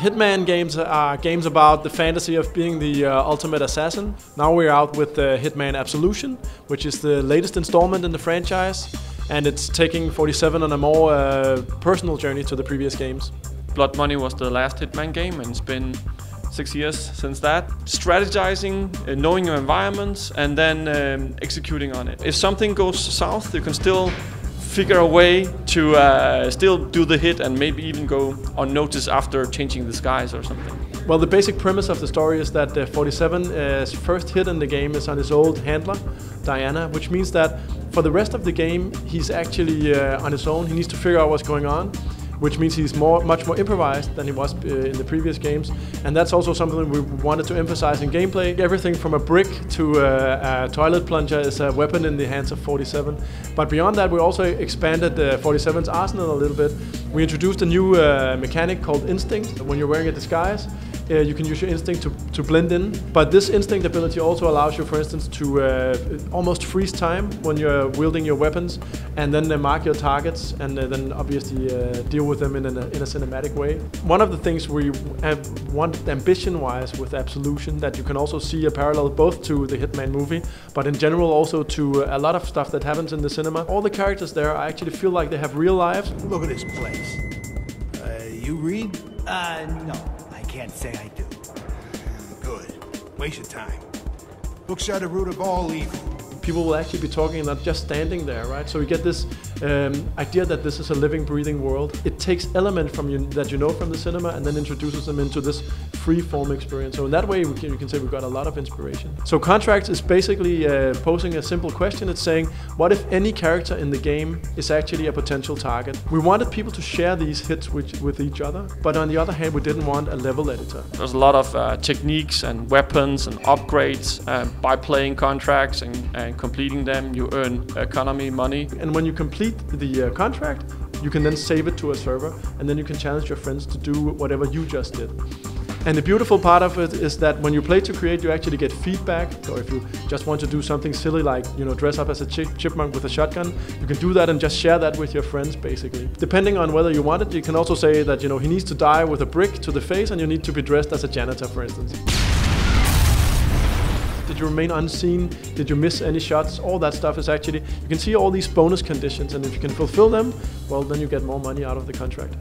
Hitman games are games about the fantasy of being the ultimate assassin. Now we're out with Hitman Absolution, which is the latest installment in the franchise, and it's taking 47 on a more personal journey to the previous games. Blood Money was the last Hitman game, and it's been 6 years since that. Strategizing, knowing your environment, and then executing on it. If something goes south, you can still figure a way to still do the hit and maybe even go unnoticed after changing the skies or something. Well, the basic premise of the story is that 47's first hit in the game is on his old handler, Diana, which means that for the rest of the game he's actually on his own. He needs to figure out what's going on, which means he's much more improvised than he was in the previous games. And that's also something we wanted to emphasize in gameplay. Everything from a brick to a toilet plunger is a weapon in the hands of 47. But beyond that, we also expanded 47's arsenal a little bit. We introduced a new mechanic called Instinct. When you're wearing a disguise, you can use your instinct to blend in. But this instinct ability also allows you, for instance, to almost freeze time when you're wielding your weapons, and then mark your targets, and then obviously deal with them in a cinematic way. One of the things we have wanted ambition-wise with Absolution, that you can also see a parallel both to the Hitman movie, but in general also to a lot of stuff that happens in the cinema. All the characters there, I actually feel like they have real lives. Look at this place. You read? No. Can't say I do. Good. Waste your time. Books are the root of all evil. People will actually be talking, not just standing there, right? So we get this idea that this is a living, breathing world. It takes elements from that you know from the cinema and then introduces them into this free-form experience. So in that way, you can say we've got a lot of inspiration. So Contracts is basically posing a simple question. It's saying, what if any character in the game is actually a potential target? We wanted people to share these hits with each other, but on the other hand, we didn't want a level editor. There's a lot of techniques and weapons and upgrades by playing Contracts and completing them. You earn economy, money. And when you complete the contract, you can then save it to a server, and then you can challenge your friends to do whatever you just did. And the beautiful part of it is that when you play to create, you actually get feedback. So if you just want to do something silly like, dress up as a chipmunk with a shotgun, you can do that and just share that with your friends, basically. Depending on whether you want it, you can also say that, he needs to die with a brick to the face, and you need to be dressed as a janitor, for instance. Did you remain unseen? Did you miss any shots? All that stuff is actually, you can see all these bonus conditions, and if you can fulfill them, well, then you get more money out of the contract.